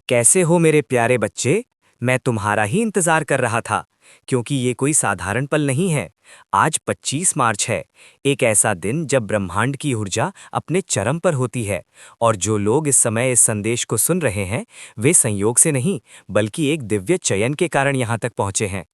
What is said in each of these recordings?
कैसे हो मेरे प्यारे बच्चे। मैं तुम्हारा ही इंतजार कर रहा था, क्योंकि ये कोई साधारण पल नहीं है। आज 25 मार्च है, एक ऐसा दिन जब ब्रह्मांड की ऊर्जा अपने चरम पर होती है। और जो लोग इस समय इस संदेश को सुन रहे हैं, वे संयोग से नहीं, बल्कि एक दिव्य चयन के कारण यहाँ तक पहुँचे हैं।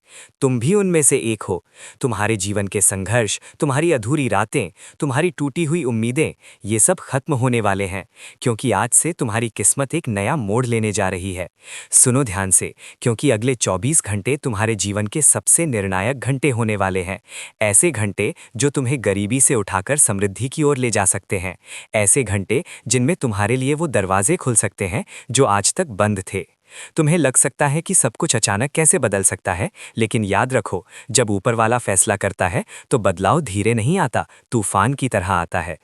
तुम भी उनमें से एक हो। तुम्हारे जीवन के संघर्ष, तुम्हारी अधूरी रातें, तुम्हारी टूटी हुई उम्मीदें, ये सब खत्म होने वाले हैं, क्योंकि आज से तुम्हारी किस्मत एक नया मोड़ लेने जा रही है। सुनो ध्यान से, क्योंकि अगले 24 घंटे तुम्हारे जीवन के सबसे निर्णायक घंटे होने वाले हैं। ऐसे घंटे जो तुम्हें गरीबी से उठाकर समृद्धि की ओर ले जा सकते हैं। ऐसे घंटे जिनमें तुम्हारे लिए वो दरवाजे खुल सकते हैं जो आज तक बंद थे। तुम्हें लग सकता है कि सब कुछ अचानक कैसे बदल सकता है, लेकिन याद रखो, जब ऊपर वाला फैसला करता है तो बदलाव धीरे नहीं आता, तूफान की तरह आता है।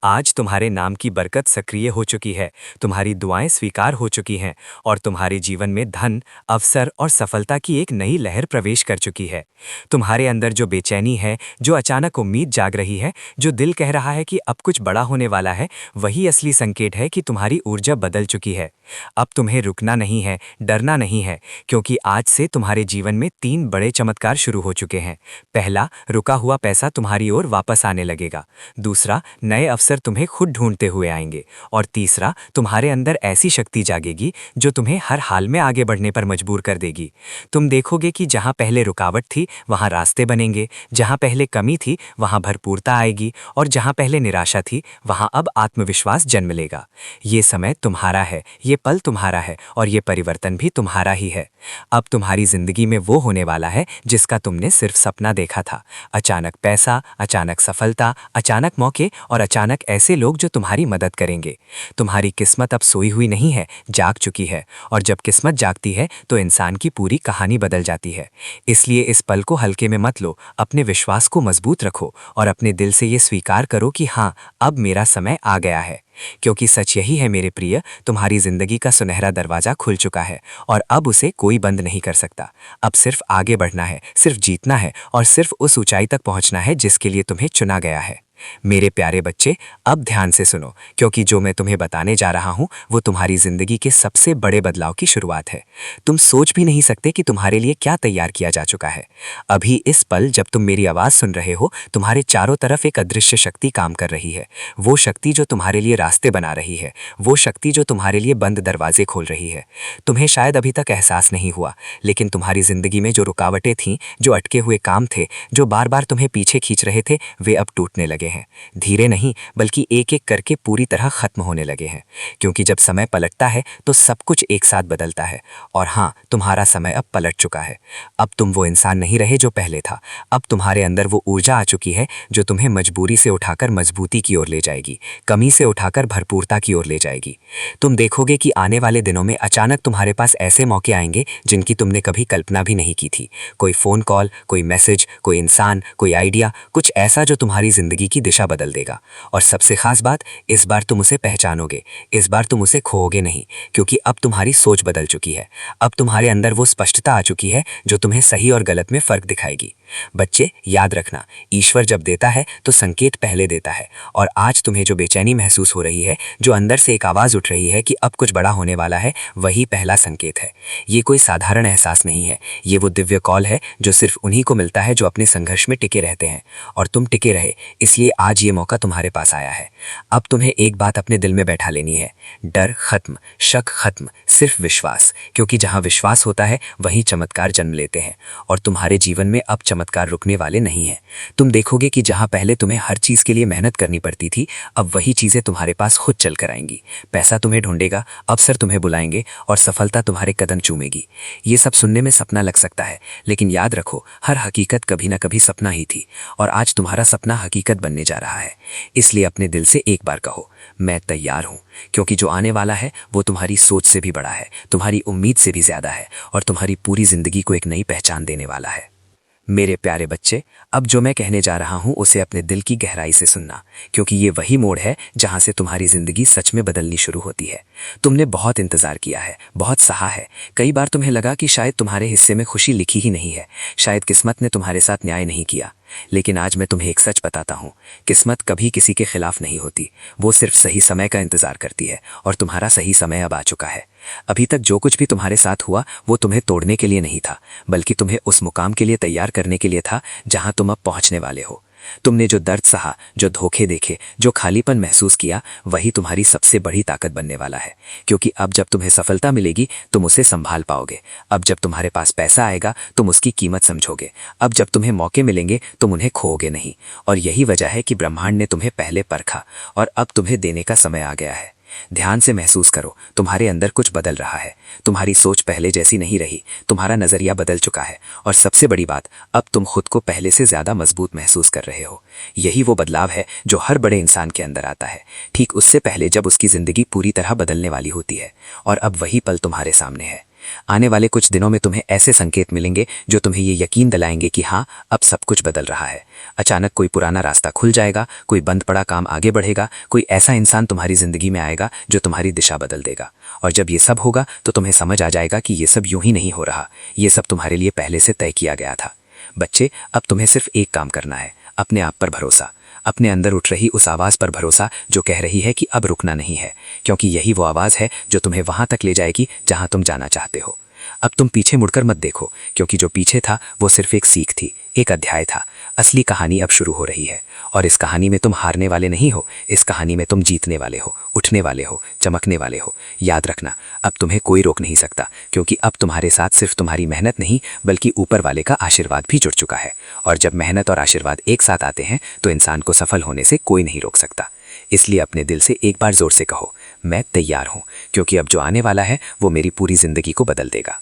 आज तुम्हारे नाम की बरकत सक्रिय हो चुकी है, तुम्हारी दुआएं स्वीकार हो चुकी हैं, और तुम्हारे जीवन में धन, अवसर और सफलता की एक नई लहर प्रवेश कर चुकी है। तुम्हारे अंदर जो बेचैनी है, जो अचानक उम्मीद जाग रही है, जो दिल कह रहा है कि अब कुछ बड़ा होने वाला है, वही असली संकेत है कि तुम्हारी ऊर्जा बदल चुकी है। अब तुम्हें रुकना नहीं है, डरना नहीं है, क्योंकि आज से तुम्हारे जीवन में 3 बड़े चमत्कार शुरू हो चुके हैं। पहला, रुका हुआ पैसा तुम्हारी ओर वापस आने लगेगा। दूसरा, नए अवसर तुम्हें खुद ढूंढते हुए आएंगे। और तीसरा, तुम्हारे अंदर ऐसी शक्ति जागेगी जो तुम्हें हर हाल में आगे बढ़ने पर मजबूर कर देगी। तुम देखोगे कि जहां पहले रुकावट थी वहां रास्ते बनेंगे, जहां पहले कमी थी वहां भरपूरता आएगी, और जहां पहले निराशा थी वहां अब आत्मविश्वास जन्म लेगा। ये समय तुम्हारा है, ये पल तुम्हारा है, और ये परिवर्तन भी तुम्हारा ही है। अब तुम्हारी जिंदगी में वो होने वाला है जिसका तुमने सिर्फ सपना देखा था। अचानक पैसा, अचानक सफलता, अचानक मौके, और अचानक ऐसे लोग जो तुम्हारी मदद करेंगे। तुम्हारी किस्मत अब सोई हुई नहीं है, जाग चुकी है। और जब किस्मत जागती है तो इंसान की पूरी कहानी बदल जाती है। इसलिए इस पल को हल्के में मत लो, अपने विश्वास को मजबूत रखो, और अपने दिल से ये स्वीकार करो कि हाँ, अब मेरा समय आ गया है। क्योंकि सच यही है मेरे प्रिय, तुम्हारी जिंदगी का सुनहरा दरवाजा खुल चुका है, और अब उसे कोई बंद नहीं कर सकता। अब सिर्फ आगे बढ़ना है, सिर्फ जीतना है, और सिर्फ उस ऊंचाई तक पहुंचना है जिसके लिए तुम्हें चुना गया है। मेरे प्यारे बच्चे, अब ध्यान से सुनो, क्योंकि जो मैं तुम्हें बताने जा रहा हूं वो तुम्हारी जिंदगी के सबसे बड़े बदलाव की शुरुआत है। तुम सोच भी नहीं सकते कि तुम्हारे लिए क्या तैयार किया जा चुका है। अभी इस पल जब तुम मेरी आवाज सुन रहे हो, तुम्हारे चारों तरफ एक अदृश्य शक्ति काम कर रही है। वो शक्ति जो तुम्हारे लिए रास्ते बना रही है, वो शक्ति जो तुम्हारे लिए बंद दरवाजे खोल रही है। तुम्हें शायद अभी तक एहसास नहीं हुआ, लेकिन तुम्हारी जिंदगी में जो रुकावटें थीं, जो अटके हुए काम थे, जो बार बार तुम्हें पीछे खींच रहे थे, वे अब टूटने लगे हैं। धीरे नहीं, बल्कि एक एक करके पूरी तरह खत्म होने लगे हैं। क्योंकि जब समय पलटता है तो सब कुछ एक साथ बदलता है। और हाँ, तुम्हारा समय अब पलट चुका है। अब तुम वो इंसान नहीं रहे जो पहले था। अब तुम्हारे अंदर वो ऊर्जा आ चुकी है जो तुम्हें मजबूरी से उठाकर मजबूती की ओर ले जाएगी, कमी से उठाकर भरपूरता की ओर ले जाएगी। तुम देखोगे कि आने वाले दिनों में अचानक तुम्हारे पास ऐसे मौके आएंगे जिनकी तुमने कभी कल्पना भी नहीं की थी। कोई फोन कॉल, कोई मैसेज, कोई इंसान, कोई आइडिया, कुछ ऐसा जो तुम्हारी जिंदगी की दिशा बदल देगा। और सबसे खास बात, इस बार तुम उसे पहचानोगे, इस बार तुम उसे खोओगे नहीं, क्योंकि अब तुम्हारी सोच बदल चुकी है। अब तुम्हारे अंदर वो स्पष्टता आ चुकी है जो तुम्हें सही और गलत में फर्क दिखाएगी। बच्चे, याद रखना, ईश्वर जब देता है तो संकेत पहले देता है। और आज तुम्हें जो बेचैनी महसूस हो रही है, जो अंदर से एक आवाज उठ रही है कि अब कुछ बड़ा होने वाला है, वही पहला संकेत है। ये कोई साधारण एहसास नहीं है, ये वो दिव्य कॉल है जो सिर्फ उन्हीं को मिलता है जो अपने संघर्ष में टिके रहते हैं। और तुम टिके रहे, इसलिए आज ये मौका तुम्हारे पास आया है। अब तुम्हें एक बात अपने दिल में बैठा लेनी है, डर खत्म, शक खत्म, सिर्फ विश्वास। क्योंकि जहां विश्वास होता है वहीं चमत्कार जन्म लेते हैं। और तुम्हारे जीवन में अब चमत्कार रुकने वाले नहीं हैं। तुम देखोगे कि जहां पहले तुम्हें हर चीज के लिए मेहनत करनी पड़ती थी, अब वही चीजें तुम्हारे पास खुद चल कर आएंगी। पैसा तुम्हें ढूंढेगा, अवसर तुम्हें बुलाएंगे, और सफलता तुम्हारे कदम चूमेगी। ये सब सुनने में सपना लग सकता है, लेकिन याद रखो, हर हकीकत कभी ना कभी सपना ही थी। और आज तुम्हारा सपना हकीकत बनने जा रहा है। इसलिए अपने दिल से एक बार कहो, मैं तैयार हूं। क्योंकि जो आने वाला है वो तुम्हारी सोच से भी बड़ा है, तुम्हारी उम्मीद से भी ज्यादा है, और तुम्हारी पूरी जिंदगी को एक नई पहचान देने वाला है। मेरे प्यारे बच्चे, अब जो मैं कहने जा रहा हूं उसे अपने दिल की गहराई से सुनना, क्योंकि ये वही मोड़ है जहां से तुम्हारी जिंदगी सच में बदलनी शुरू होती है। तुमने बहुत इंतजार किया है, बहुत सहा है। कई बार तुम्हें लगा कि शायद तुम्हारे हिस्से में खुशी लिखी ही नहीं है, शायद किस्मत ने तुम्हारे साथ न्याय नहीं किया। लेकिन आज मैं तुम्हें एक सच बताता हूँ, किस्मत कभी किसी के खिलाफ नहीं होती। वो सिर्फ सही समय का इंतजार करती है, और तुम्हारा सही समय अब आ चुका है। अभी तक जो कुछ भी तुम्हारे साथ हुआ वो तुम्हें तोड़ने के लिए नहीं था, बल्कि तुम्हें उस मुकाम के लिए तैयार करने के लिए था जहां तुम अब पहुंचने वाले हो। तुमने जो दर्द सहा, जो धोखे देखे, जो खालीपन महसूस किया, वही तुम्हारी सबसे बड़ी ताकत बनने वाला है। क्योंकि अब जब तुम्हें सफलता मिलेगी तुम उसे संभाल पाओगे। अब जब तुम्हारे पास पैसा आएगा तुम उसकी कीमत समझोगे। अब जब तुम्हें मौके मिलेंगे तुम उन्हें खोओगे नहीं। और यही वजह है कि ब्रह्मांड ने तुम्हें पहले परखा और अब तुम्हें देने का समय आ गया है। ध्यान से महसूस करो, तुम्हारे अंदर कुछ बदल रहा है। तुम्हारी सोच पहले जैसी नहीं रही, तुम्हारा नजरिया बदल चुका है। और सबसे बड़ी बात, अब तुम खुद को पहले से ज्यादा मजबूत महसूस कर रहे हो। यही वो बदलाव है जो हर बड़े इंसान के अंदर आता है, ठीक उससे पहले जब उसकी जिंदगी पूरी तरह बदलने वाली होती है। और अब वही पल तुम्हारे सामने है। आने वाले कुछ दिनों में तुम्हें ऐसे संकेत मिलेंगे जो तुम्हें ये यकीन दिलाएंगे कि हाँ, अब सब कुछ बदल रहा है। अचानक कोई पुराना रास्ता खुल जाएगा, कोई बंद पड़ा काम आगे बढ़ेगा, कोई ऐसा इंसान तुम्हारी जिंदगी में आएगा जो तुम्हारी दिशा बदल देगा। और जब ये सब होगा तो तुम्हें समझ आ जाएगा कि ये सब यूं ही नहीं हो रहा, ये सब तुम्हारे लिए पहले से तय किया गया था। बच्चे, अब तुम्हें सिर्फ एक काम करना है, अपने आप पर भरोसा। अपने अंदर उठ रही उस आवाज पर भरोसा जो कह रही है कि अब रुकना नहीं है, क्योंकि यही वो आवाज है जो तुम्हें वहां तक ले जाएगी जहां तुम जाना चाहते हो। अब तुम पीछे मुड़कर मत देखो, क्योंकि जो पीछे था वो सिर्फ एक सीख थी, एक अध्याय था। असली कहानी अब शुरू हो रही है। और इस कहानी में तुम हारने वाले नहीं हो, इस कहानी में तुम जीतने वाले हो, उठने वाले हो, चमकने वाले हो। याद रखना, अब तुम्हें कोई रोक नहीं सकता, क्योंकि अब तुम्हारे साथ सिर्फ तुम्हारी मेहनत नहीं बल्कि ऊपर वाले का आशीर्वाद भी जुड़ चुका है। और जब मेहनत और आशीर्वाद एक साथ आते हैं तो इंसान को सफल होने से कोई नहीं रोक सकता। इसलिए अपने दिल से एक बार जोर से कहो, मैं तैयार हूं, क्योंकि अब जो आने वाला है वो मेरी पूरी जिंदगी को बदल देगा।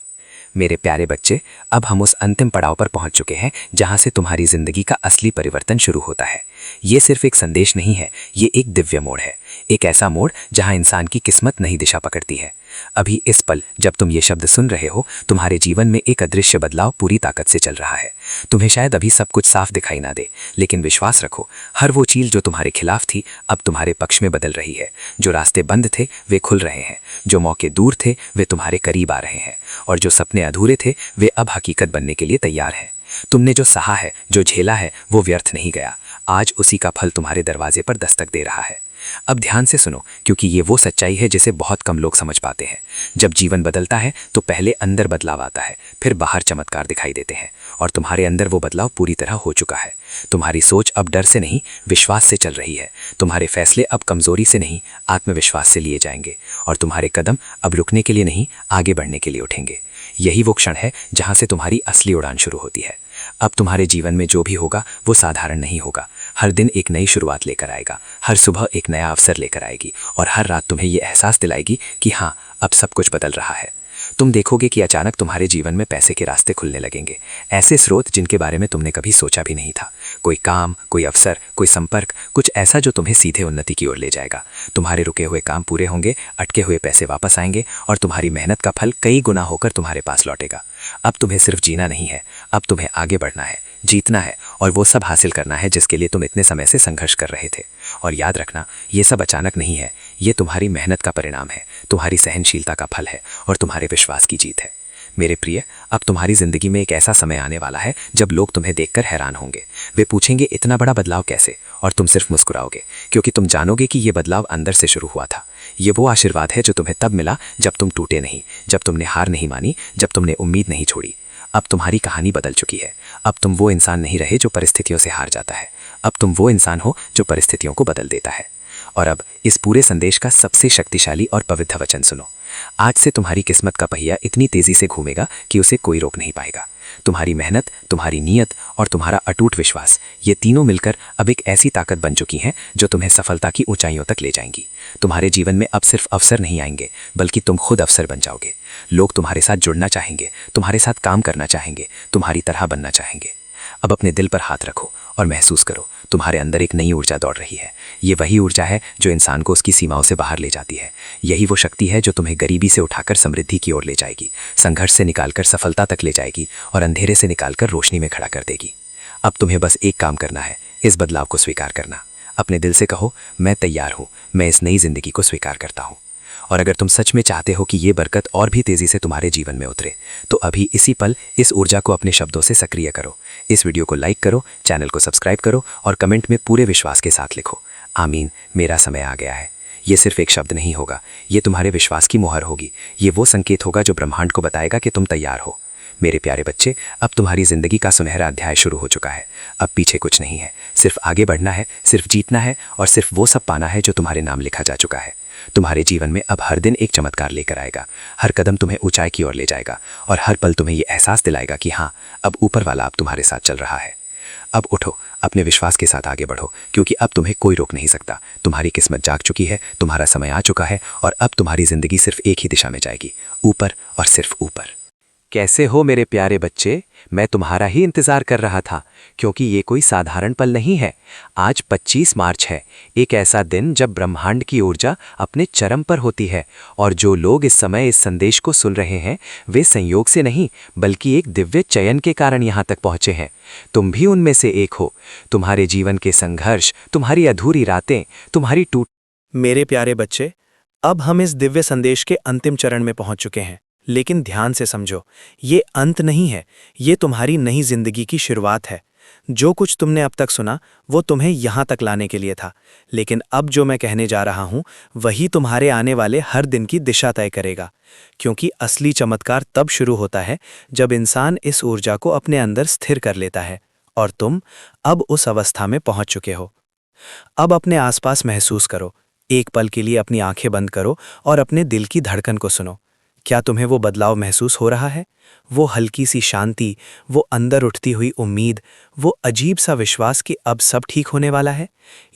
मेरे प्यारे बच्चे, अब हम उस अंतिम पड़ाव पर पहुंच चुके हैं जहां से तुम्हारी जिंदगी का असली परिवर्तन शुरू होता है। ये सिर्फ एक संदेश नहीं है, ये एक दिव्य मोड़ है। एक ऐसा मोड़ जहां इंसान की किस्मत नई दिशा पकड़ती है। अभी इस पल जब तुम ये शब्द सुन रहे हो, तुम्हारे जीवन में एक अदृश्य बदलाव पूरी ताकत से चल रहा है। तुम्हें शायद अभी सब कुछ साफ दिखाई ना दे, लेकिन विश्वास रखो, हर वो चीज जो तुम्हारे खिलाफ थी अब तुम्हारे पक्ष में बदल रही है। जो रास्ते बंद थे वे खुल रहे हैं, जो मौके दूर थे वे तुम्हारे करीब आ रहे हैं, और जो सपने अधूरे थे वे अब हकीकत बनने के लिए तैयार हैं। तुमने जो सहा है, जो झेला है, वो व्यर्थ नहीं गया। आज उसी का फल तुम्हारे दरवाजे पर दस्तक दे रहा है। अब ध्यान से सुनो, क्योंकि ये वो सच्चाई है जिसे बहुत कम लोग समझ पाते हैं। जब जीवन बदलता है तो पहले अंदर बदलाव आता है, फिर बाहर चमत्कार दिखाई देते हैं, और तुम्हारे अंदर वो बदलाव पूरी तरह हो चुका है। तुम्हारी सोच अब डर से नहीं, विश्वास से चल रही है। तुम्हारे फैसले अब कमजोरी से नहीं, आत्मविश्वास से लिए जाएंगे, और तुम्हारे कदम अब रुकने के लिए नहीं, आगे बढ़ने के लिए उठेंगे। यही वो क्षण है जहां से तुम्हारी असली उड़ान शुरू होती है। अब तुम्हारे जीवन में जो भी होगा वो साधारण नहीं होगा। हर दिन एक नई शुरुआत लेकर आएगा, हर सुबह एक नया अवसर लेकर आएगी, और हर रात तुम्हें ये एहसास दिलाएगी कि हाँ, अब सब कुछ बदल रहा है। तुम देखोगे कि अचानक तुम्हारे जीवन में पैसे के रास्ते खुलने लगेंगे, ऐसे स्रोत जिनके बारे में तुमने कभी सोचा भी नहीं था। कोई काम, कोई अवसर, कोई संपर्क, कुछ ऐसा जो तुम्हें सीधे उन्नति की ओर ले जाएगा। तुम्हारे रुके हुए काम पूरे होंगे, अटके हुए पैसे वापस आएंगे, और तुम्हारी मेहनत का फल कई गुना होकर तुम्हारे पास लौटेगा। अब तुम्हें सिर्फ जीना नहीं है, अब तुम्हें आगे बढ़ना है, जीतना है, और वो सब हासिल करना है जिसके लिए तुम इतने समय से संघर्ष कर रहे थे। और याद रखना, ये सब अचानक नहीं है, ये तुम्हारी मेहनत का परिणाम है, तुम्हारी सहनशीलता का फल है, और तुम्हारे विश्वास की जीत है। मेरे प्रिय, अब तुम्हारी जिंदगी में एक ऐसा समय आने वाला है जब लोग तुम्हें देखकर हैरान होंगे। वे पूछेंगे, इतना बड़ा बदलाव कैसे? और तुम सिर्फ मुस्कुराओगे, क्योंकि तुम जानोगे कि ये बदलाव अंदर से शुरू हुआ था। ये वो आशीर्वाद है जो तुम्हें तब मिला जब तुम टूटे नहीं, जब तुमने हार नहीं मानी, जब तुमने उम्मीद नहीं छोड़ी। अब तुम्हारी कहानी बदल चुकी है। अब तुम वो इंसान नहीं रहे जो परिस्थितियों से हार जाता है, अब तुम वो इंसान हो जो परिस्थितियों को बदल देता है। और अब इस पूरे संदेश का सबसे शक्तिशाली और पवित्र वचन सुनो। आज से तुम्हारी किस्मत का पहिया इतनी तेजी से घूमेगा कि उसे कोई रोक नहीं पाएगा। तुम्हारी मेहनत, तुम्हारी नीयत और तुम्हारा अटूट विश्वास, ये तीनों मिलकर अब एक ऐसी ताकत बन चुकी हैं जो तुम्हें सफलता की ऊंचाइयों तक ले जाएंगी। तुम्हारे जीवन में अब सिर्फ अवसर नहीं आएंगे, बल्कि तुम खुद अवसर बन जाओगे। लोग तुम्हारे साथ जुड़ना चाहेंगे, तुम्हारे साथ काम करना चाहेंगे, तुम्हारी तरह बनना चाहेंगे। अब अपने दिल पर हाथ रखो और महसूस करो, तुम्हारे अंदर एक नई ऊर्जा दौड़ रही है। ये वही ऊर्जा है जो इंसान को उसकी सीमाओं से बाहर ले जाती है। यही वो शक्ति है जो तुम्हें गरीबी से उठाकर समृद्धि की ओर ले जाएगी, संघर्ष से निकालकर सफलता तक ले जाएगी, और अंधेरे से निकालकर रोशनी में खड़ा कर देगी। अब तुम्हें बस एक काम करना है, इस बदलाव को स्वीकार करना। अपने दिल से कहो, मैं तैयार हूँ, मैं इस नई जिंदगी को स्वीकार करता हूँ। और अगर तुम सच में चाहते हो कि ये बरकत और भी तेजी से तुम्हारे जीवन में उतरे, तो अभी इसी पल इस ऊर्जा को अपने शब्दों से सक्रिय करो। इस वीडियो को लाइक करो, चैनल को सब्सक्राइब करो और कमेंट में पूरे विश्वास के साथ लिखो, आमीन, मेरा समय आ गया है। ये सिर्फ एक शब्द नहीं होगा, ये तुम्हारे विश्वास की मोहर होगी। ये वो संकेत होगा जो ब्रह्मांड को बताएगा कि तुम तैयार हो। मेरे प्यारे बच्चे, अब तुम्हारी जिंदगी का सुनहरा अध्याय शुरू हो चुका है। अब पीछे कुछ नहीं है, सिर्फ आगे बढ़ना है, सिर्फ जीतना है और सिर्फ वो सब पाना है जो तुम्हारे नाम लिखा जा चुका है। तुम्हारे जीवन में अब हर दिन एक चमत्कार लेकर आएगा। हर कदम तुम्हें ऊंचाई की ओर ले जाएगा और हर पल तुम्हें ये एहसास दिलाएगा कि हाँ, अब ऊपर वाला अब तुम्हारे साथ चल रहा है। अब उठो, अपने विश्वास के साथ आगे बढ़ो, क्योंकि अब तुम्हें कोई रोक नहीं सकता। तुम्हारी किस्मत जाग चुकी है, तुम्हारा समय आ चुका है और अब तुम्हारी जिंदगी सिर्फ एक ही दिशा में जाएगी, ऊपर और सिर्फ ऊपर। कैसे हो मेरे प्यारे बच्चे? मैं तुम्हारा ही इंतजार कर रहा था, क्योंकि ये कोई साधारण पल नहीं है। आज 25 मार्च है, एक ऐसा दिन जब ब्रह्मांड की ऊर्जा अपने चरम पर होती है और जो लोग इस समय इस संदेश को सुन रहे हैं वे संयोग से नहीं बल्कि एक दिव्य चयन के कारण यहाँ तक पहुँचे हैं। तुम भी उनमें से एक हो। तुम्हारे जीवन के संघर्ष, तुम्हारी अधूरी रातें, तुम्हारी टूट। मेरे प्यारे बच्चे, अब हम इस दिव्य संदेश के अंतिम चरण में पहुंच चुके हैं। लेकिन ध्यान से समझो, ये अंत नहीं है, ये तुम्हारी नई जिंदगी की शुरुआत है। जो कुछ तुमने अब तक सुना वो तुम्हें यहाँ तक लाने के लिए था, लेकिन अब जो मैं कहने जा रहा हूँ वही तुम्हारे आने वाले हर दिन की दिशा तय करेगा। क्योंकि असली चमत्कार तब शुरू होता है जब इंसान इस ऊर्जा को अपने अंदर स्थिर कर लेता है, और तुम अब उस अवस्था में पहुँच चुके हो। अब अपने आसपास महसूस करो, एक पल के लिए अपनी आंखें बंद करो और अपने दिल की धड़कन को सुनो। क्या तुम्हें वो बदलाव महसूस हो रहा है? वो हल्की सी शांति, वो अंदर उठती हुई उम्मीद, वो अजीब सा विश्वास कि अब सब ठीक होने वाला है?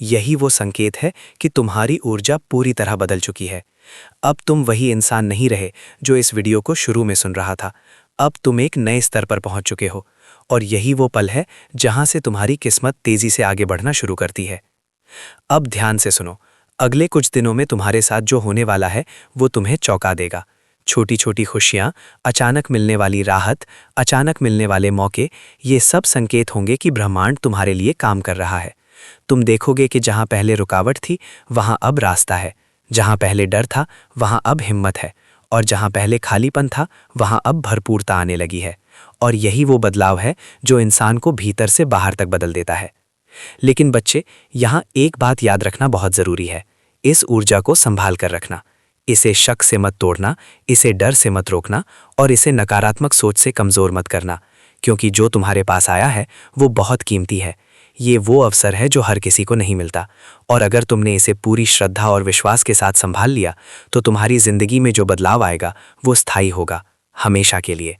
यही वो संकेत है कि तुम्हारी ऊर्जा पूरी तरह बदल चुकी है। अब तुम वही इंसान नहीं रहे जो इस वीडियो को शुरू में सुन रहा था। अब तुम एक नए स्तर पर पहुंच चुके हो और यही वो पल है जहां से तुम्हारी किस्मत तेजी से आगे बढ़ना शुरू करती है। अब ध्यान से सुनो, अगले कुछ दिनों में तुम्हारे साथ जो होने वाला है वो तुम्हें चौंका देगा। छोटी छोटी खुशियां, अचानक मिलने वाली राहत, अचानक मिलने वाले मौके, ये सब संकेत होंगे कि ब्रह्मांड तुम्हारे लिए काम कर रहा है। तुम देखोगे कि जहां पहले रुकावट थी वहां अब रास्ता है, जहां पहले डर था वहां अब हिम्मत है, और जहां पहले खालीपन था वहां अब भरपूरता आने लगी है। और यही वो बदलाव है जो इंसान को भीतर से बाहर तक बदल देता है। लेकिन बच्चे, यहाँ एक बात याद रखना बहुत जरूरी है, इस ऊर्जा को संभाल कर रखना। इसे शक से मत तोड़ना, इसे डर से मत रोकना और इसे नकारात्मक सोच से कमज़ोर मत करना, क्योंकि जो तुम्हारे पास आया है वो बहुत कीमती है। ये वो अवसर है जो हर किसी को नहीं मिलता, और अगर तुमने इसे पूरी श्रद्धा और विश्वास के साथ संभाल लिया तो तुम्हारी जिंदगी में जो बदलाव आएगा वो स्थायी होगा, हमेशा के लिए।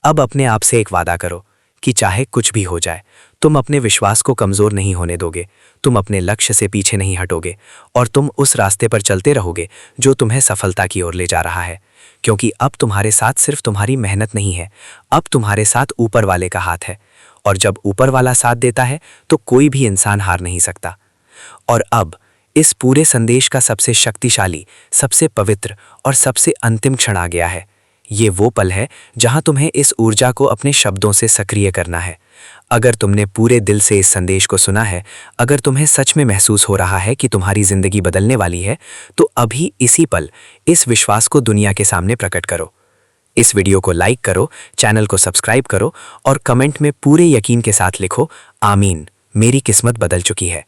अब अपने आप से एक वादा करो कि चाहे कुछ भी हो जाए, तुम अपने विश्वास को कमज़ोर नहीं होने दोगे, तुम अपने लक्ष्य से पीछे नहीं हटोगे और तुम उस रास्ते पर चलते रहोगे जो तुम्हें सफलता की ओर ले जा रहा है। क्योंकि अब तुम्हारे साथ सिर्फ तुम्हारी मेहनत नहीं है, अब तुम्हारे साथ ऊपर वाले का हाथ है, और जब ऊपर वाला साथ देता है तो कोई भी इंसान हार नहीं सकता। और अब इस पूरे संदेश का सबसे शक्तिशाली, सबसे पवित्र और सबसे अंतिम क्षण आ गया है। ये वो पल है जहां तुम्हें इस ऊर्जा को अपने शब्दों से सक्रिय करना है। अगर तुमने पूरे दिल से इस संदेश को सुना है, अगर तुम्हें सच में महसूस हो रहा है कि तुम्हारी जिंदगी बदलने वाली है, तो अभी इसी पल इस विश्वास को दुनिया के सामने प्रकट करो। इस वीडियो को लाइक करो, चैनल को सब्सक्राइब करो और कमेंट में पूरे यकीन के साथ लिखो, आमीन, मेरी किस्मत बदल चुकी है।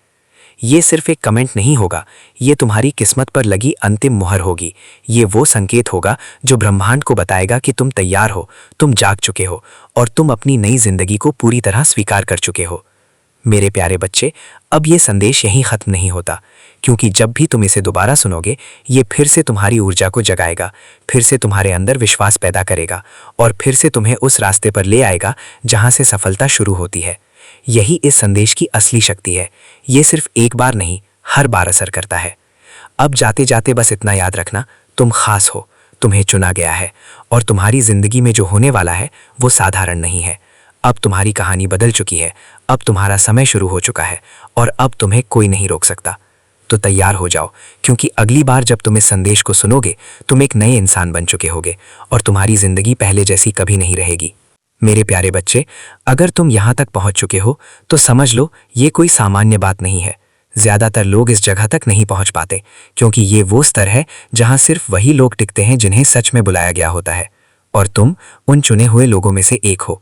ये सिर्फ एक कमेंट नहीं होगा, ये तुम्हारी किस्मत पर लगी अंतिम मुहर होगी। ये वो संकेत होगा जो ब्रह्मांड को बताएगा कि तुम तैयार हो, तुम जाग चुके हो और तुम अपनी नई जिंदगी को पूरी तरह स्वीकार कर चुके हो। मेरे प्यारे बच्चे, अब ये संदेश यहीं खत्म नहीं होता, क्योंकि जब भी तुम इसे दोबारा सुनोगे ये फिर से तुम्हारी ऊर्जा को जगाएगा, फिर से तुम्हारे अंदर विश्वास पैदा करेगा और फिर से तुम्हें उस रास्ते पर ले आएगा जहां से सफलता शुरू होती है। यही इस संदेश की असली शक्ति है। ये सिर्फ एक बार नहीं, हर बार असर करता है। अब जाते जाते बस इतना याद रखना, तुम खास हो, तुम्हें चुना गया है और तुम्हारी जिंदगी में जो होने वाला है वो साधारण नहीं है। अब तुम्हारी कहानी बदल चुकी है, अब तुम्हारा समय शुरू हो चुका है और अब तुम्हें कोई नहीं रोक सकता। तो तैयार हो जाओ, क्योंकि अगली बार जब तुम इस संदेश को सुनोगे तुम एक नए इंसान बन चुके होगे और तुम्हारी जिंदगी पहले जैसी कभी नहीं रहेगी। मेरे प्यारे बच्चे, अगर तुम यहाँ तक पहुँच चुके हो तो समझ लो ये कोई सामान्य बात नहीं है। ज़्यादातर लोग इस जगह तक नहीं पहुंच पाते क्योंकि ये वो स्तर है जहां सिर्फ वही लोग टिकते हैं जिन्हें सच में बुलाया गया होता है, और तुम उन चुने हुए लोगों में से एक हो।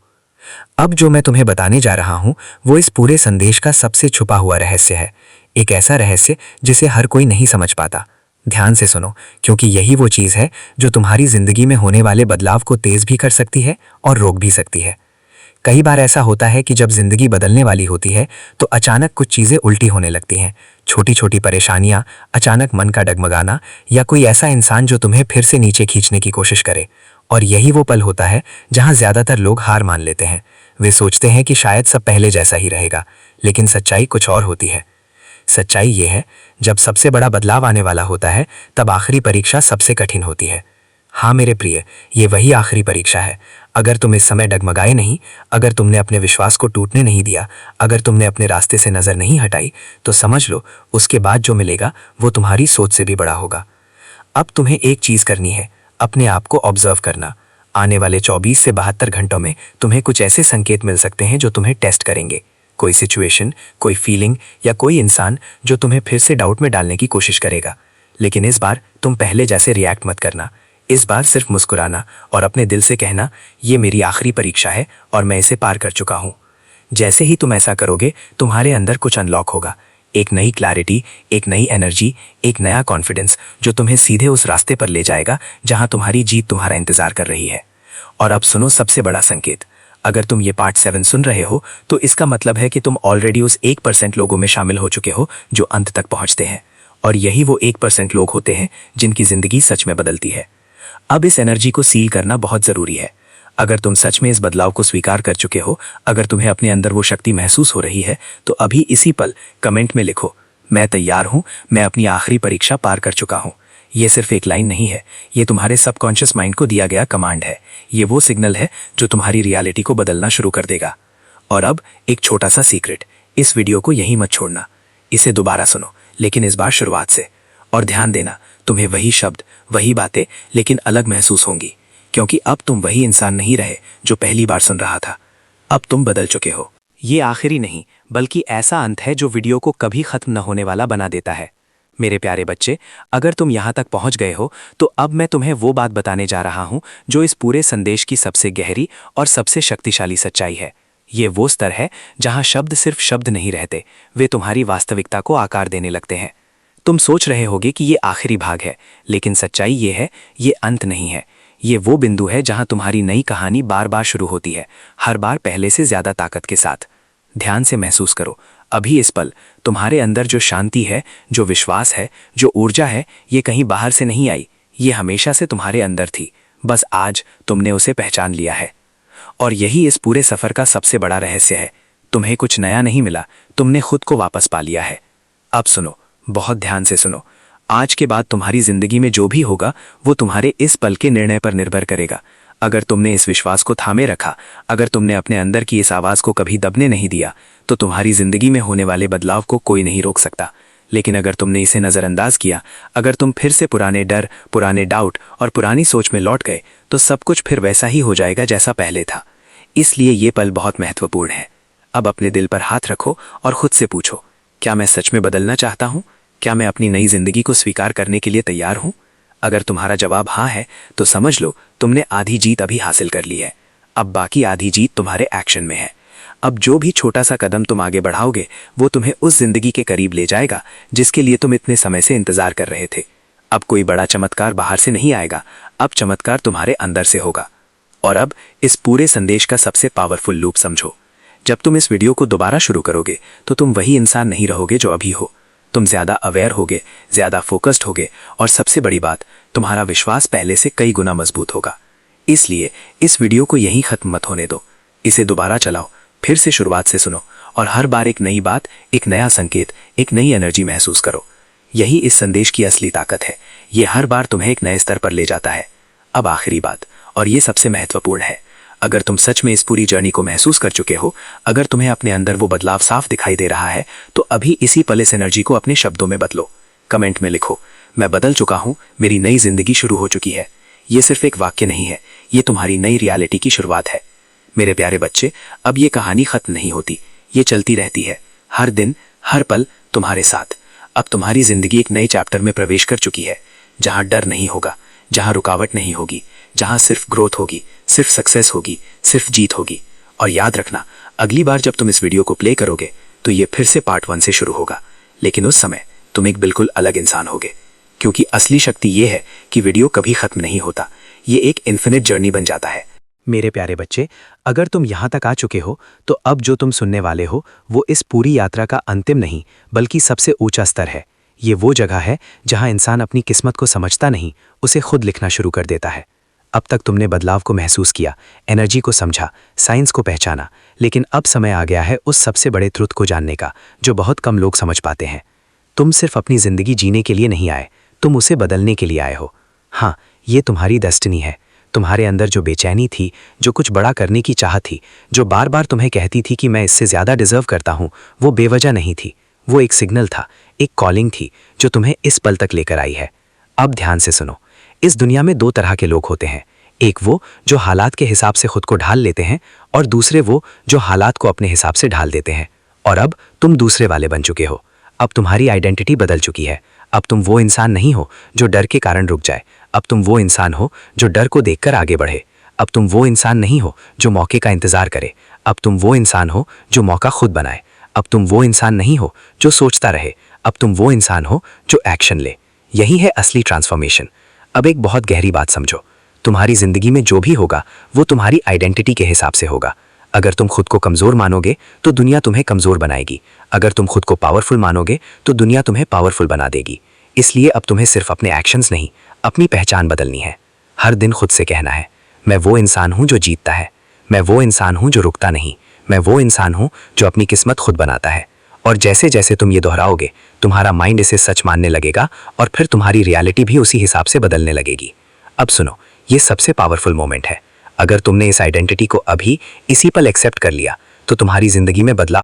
अब जो मैं तुम्हें बताने जा रहा हूं वो इस पूरे संदेश का सबसे छुपा हुआ रहस्य है, एक ऐसा रहस्य जिसे हर कोई नहीं समझ पाता। ध्यान से सुनो, क्योंकि यही वो चीज़ है जो तुम्हारी जिंदगी में होने वाले बदलाव को तेज भी कर सकती है और रोक भी सकती है। कई बार ऐसा होता है कि जब जिंदगी बदलने वाली होती है तो अचानक कुछ चीज़ें उल्टी होने लगती हैं। छोटी छोटी परेशानियां, अचानक मन का डगमगाना, या कोई ऐसा इंसान जो तुम्हें फिर से नीचे खींचने की कोशिश करे। और यही वो पल होता है जहां ज़्यादातर लोग हार मान लेते हैं। वे सोचते हैं कि शायद सब पहले जैसा ही रहेगा, लेकिन सच्चाई कुछ और होती है। सच्चाई ये है, जब सबसे बड़ा बदलाव आने वाला होता है तब आखिरी परीक्षा सबसे कठिन होती है। हाँ मेरे प्रिय, ये वही आखिरी परीक्षा है। अगर तुम इस समय डगमगाए नहीं, अगर तुमने अपने विश्वास को टूटने नहीं दिया, अगर तुमने अपने रास्ते से नज़र नहीं हटाई, तो समझ लो उसके बाद जो मिलेगा वो तुम्हारी सोच से भी बड़ा होगा। अब तुम्हें एक चीज़ करनी है, अपने आप को ऑब्जर्व करना। आने वाले 24 से 72 घंटों में तुम्हें कुछ ऐसे संकेत मिल सकते हैं जो तुम्हें टेस्ट करेंगे। कोई सिचुएशन, कोई फीलिंग या कोई इंसान जो तुम्हें फिर से डाउट में डालने की कोशिश करेगा। लेकिन इस बार तुम पहले जैसे रिएक्ट मत करना। इस बार सिर्फ मुस्कुराना और अपने दिल से कहना, ये मेरी आखिरी परीक्षा है और मैं इसे पार कर चुका हूँ। जैसे ही तुम ऐसा करोगे तुम्हारे अंदर कुछ अनलॉक होगा, एक नई क्लैरिटी, एक नई एनर्जी, एक नया कॉन्फिडेंस जो तुम्हें सीधे उस रास्ते पर ले जाएगा जहां तुम्हारी जीत तुम्हारा इंतजार कर रही है। और अब सुनो सबसे बड़ा संकेत। अगर तुम ये पार्ट 7 सुन रहे हो तो इसका मतलब है कि तुम ऑलरेडी उस 1% लोगों में शामिल हो चुके हो जो अंत तक पहुंचते हैं। और यही वो 1% लोग होते हैं जिनकी जिंदगी सच में बदलती है। अब इस एनर्जी को सील करना बहुत जरूरी है। अगर तुम सच में इस बदलाव को स्वीकार कर चुके हो, अगर तुम्हें अपने अंदर वो शक्ति महसूस हो रही है, तो अभी इसी पल कमेंट में लिखो, मैं तैयार हूं, मैं अपनी आखिरी परीक्षा पार कर चुका हूं। ये सिर्फ एक लाइन नहीं है, ये तुम्हारे सबकॉन्शियस माइंड को दिया गया कमांड है। ये वो सिग्नल है जो तुम्हारी रियलिटी को बदलना शुरू कर देगा। और अब एक छोटा सा सीक्रेट, इस वीडियो को यहीं मत छोड़ना, इसे दोबारा सुनो, लेकिन इस बार शुरुआत से। और ध्यान देना, तुम्हें वही शब्द, वही बातें, लेकिन अलग महसूस होंगी, क्योंकि अब तुम वही इंसान नहीं रहे जो पहली बार सुन रहा था। अब तुम बदल चुके हो। ये आखिरी नहीं, बल्कि ऐसा अंत है जो वीडियो को कभी खत्म न होने वाला बना देता है। मेरे प्यारे बच्चे, अगर तुम यहाँ तक पहुँच गए हो तो अब मैं तुम्हें वो बात बताने जा रहा हूँ जो इस पूरे संदेश की सबसे गहरी और सबसे शक्तिशाली सच्चाई है। ये वो स्तर है जहाँ शब्द सिर्फ शब्द नहीं रहते, वे तुम्हारी वास्तविकता को आकार देने लगते हैं। तुम सोच रहे होगे कि ये आखिरी भाग है, लेकिन सच्चाई ये है, ये अंत नहीं है। ये वो बिंदु है जहां तुम्हारी नई कहानी बार बार शुरू होती है, हर बार पहले से ज्यादा ताकत के साथ। ध्यान से महसूस करो, अभी इस पल तुम्हारे अंदर जो शांति है, जो विश्वास है, जो ऊर्जा है, ये कहीं बाहर से नहीं आई, ये हमेशा से तुम्हारे अंदर थी, बस आज तुमने उसे पहचान लिया है। और यही इस पूरे सफर का सबसे बड़ा रहस्य है। तुम्हें कुछ नया नहीं मिला, तुमने खुद को वापस पा लिया है। अब सुनो, बहुत ध्यान से सुनो। आज के बाद तुम्हारी जिंदगी में जो भी होगा वो तुम्हारे इस पल के निर्णय पर निर्भर करेगा। अगर तुमने इस विश्वास को थामे रखा, अगर तुमने अपने अंदर की इस आवाज को कभी दबने नहीं दिया, तो तुम्हारी जिंदगी में होने वाले बदलाव को कोई नहीं रोक सकता। लेकिन अगर तुमने इसे नजरअंदाज किया, अगर तुम फिर से पुराने डर, पुराने डाउट और पुरानी सोच में लौट गए, तो सब कुछ फिर वैसा ही हो जाएगा जैसा पहले था। इसलिए ये पल बहुत महत्वपूर्ण है। अब अपने दिल पर हाथ रखो और खुद से पूछो, क्या मैं सच में बदलना चाहता हूँ? क्या मैं अपनी नई जिंदगी को स्वीकार करने के लिए तैयार हूं? अगर तुम्हारा जवाब हाँ है तो समझ लो तुमने आधी जीत अभी हासिल कर ली है। अब बाकी आधी जीत तुम्हारे एक्शन में है। अब जो भी छोटा सा कदम तुम आगे बढ़ाओगे वो तुम्हें उस जिंदगी के करीब ले जाएगा जिसके लिए तुम इतने समय से इंतजार कर रहे थे। अब कोई बड़ा चमत्कार बाहर से नहीं आएगा, अब चमत्कार तुम्हारे अंदर से होगा। और अब इस पूरे संदेश का सबसे पावरफुल लूप समझो। जब तुम इस वीडियो को दोबारा शुरू करोगे तो तुम वही इंसान नहीं रहोगे जो अभी हो। तुम ज्यादा अवेयर होगे, ज्यादा फोकस्ड होगे, और सबसे बड़ी बात, तुम्हारा विश्वास पहले से कई गुना मजबूत होगा। इसलिए इस वीडियो को यहीं खत्म मत होने दो, इसे दोबारा चलाओ, फिर से शुरुआत से सुनो, और हर बार एक नई बात, एक नया संकेत, एक नई एनर्जी महसूस करो। यही इस संदेश की असली ताकत है। ये हर बार तुम्हें एक नए स्तर पर ले जाता है। अब आखिरी बात, और ये सबसे महत्वपूर्ण है, अगर तुम सच में इस पूरी जर्नी को महसूस कर चुके हो, अगर तुम्हें अपने अंदर वो बदलाव साफ दिखाई दे रहा है, तो अभी इसी पल इस एनर्जी को अपने शब्दों में बदलो। कमेंट में लिखो, मैं बदल चुका हूं, मेरी नई जिंदगी शुरू हो चुकी है। ये सिर्फ एक वाक्य नहीं है, ये तुम्हारी नई रियलिटी की शुरुआत है। मेरे प्यारे बच्चे, अब ये कहानी खत्म नहीं होती, ये चलती रहती है। हर दिन, हर पल तुम्हारे साथ। अब तुम्हारी जिंदगी एक नए चैप्टर में प्रवेश कर चुकी है, जहां डर नहीं होगा, जहां रुकावट नहीं होगी, जहां सिर्फ ग्रोथ होगी, सिर्फ सक्सेस होगी, सिर्फ जीत होगी। और याद रखना, अगली बार जब तुम इस वीडियो को प्ले करोगे तो ये फिर से पार्ट 1 से शुरू होगा, लेकिन उस समय तुम एक बिल्कुल अलग इंसान होगे। क्योंकि असली शक्ति ये है कि वीडियो कभी खत्म नहीं होता, ये एक इन्फिनिट जर्नी बन जाता है। मेरे प्यारे बच्चे, अगर तुम यहाँ तक आ चुके हो तो अब जो तुम सुनने वाले हो वो इस पूरी यात्रा का अंतिम नहीं बल्कि सबसे ऊंचा स्तर है। ये वो जगह है जहाँ इंसान अपनी किस्मत को समझता नहीं, उसे खुद लिखना शुरू कर देता है। अब तक तुमने बदलाव को महसूस किया, एनर्जी को समझा, साइंस को पहचाना, लेकिन अब समय आ गया है उस सबसे बड़े ट्रुथ को जानने का जो बहुत कम लोग समझ पाते हैं। तुम सिर्फ अपनी जिंदगी जीने के लिए नहीं आए, तुम उसे बदलने के लिए आए हो। हाँ, ये तुम्हारी डेस्टिनी है। तुम्हारे अंदर जो बेचैनी थी, जो कुछ बड़ा करने की चाह थी, जो बार बार तुम्हें कहती थी कि मैं इससे ज़्यादा डिजर्व करता हूँ, वो बेवजह नहीं थी। वो एक सिग्नल था, एक कॉलिंग थी जो तुम्हें इस पल तक लेकर आई है। अब ध्यान से सुनो, इस दुनिया में 2 तरह के लोग होते हैं। एक वो जो हालात के हिसाब से खुद को ढाल लेते हैं, और दूसरे वो जो हालात को अपने हिसाब से ढाल देते हैं। और अब तुम दूसरे वाले बन चुके हो। अब तुम्हारी आइडेंटिटी बदल चुकी है। अब तुम वो इंसान नहीं हो जो डर के कारण रुक जाए। अब तुम वो इंसान हो जो डर को देखकर आगे बढ़े। अब तुम वो इंसान नहीं हो जो मौके का इंतजार करे। अब तुम वो इंसान हो जो मौका खुद बनाए। अब तुम वो इंसान नहीं हो जो सोचता रहे। अब तुम वो इंसान हो जो एक्शन ले। यही है असली ट्रांसफॉर्मेशन। अब एक बहुत गहरी बात समझो, तुम्हारी जिंदगी में जो भी होगा वो तुम्हारी आइडेंटिटी के हिसाब से होगा। अगर तुम खुद को कमजोर मानोगे तो दुनिया तुम्हें कमजोर बनाएगी। अगर तुम खुद को पावरफुल मानोगे तो दुनिया तुम्हें पावरफुल बना देगी। इसलिए अब तुम्हें सिर्फ अपने एक्शंस नहीं, अपनी पहचान बदलनी है। हर दिन खुद से कहना है, मैं वो इंसान हूं जो जीतता है, मैं वो इंसान हूं जो रुकता नहीं, मैं वो इंसान हूं जो अपनी किस्मत खुद बनाता है। और जैसे जैसे तुम ये दोहराओगे, तुम्हारा माइंड इसे सच मानने लगेगा और फिर तुम्हारी रियलिटी भी उसी हिसाब से बदलने लगेगी। अब सुनो, ये सबसे पावरफुल मोमेंट है। अगर तुमने इस आइडेंटिटी को अभी इसी पल एक्सेप्ट कर लिया तो तुम्हारी जिंदगी में बदलाव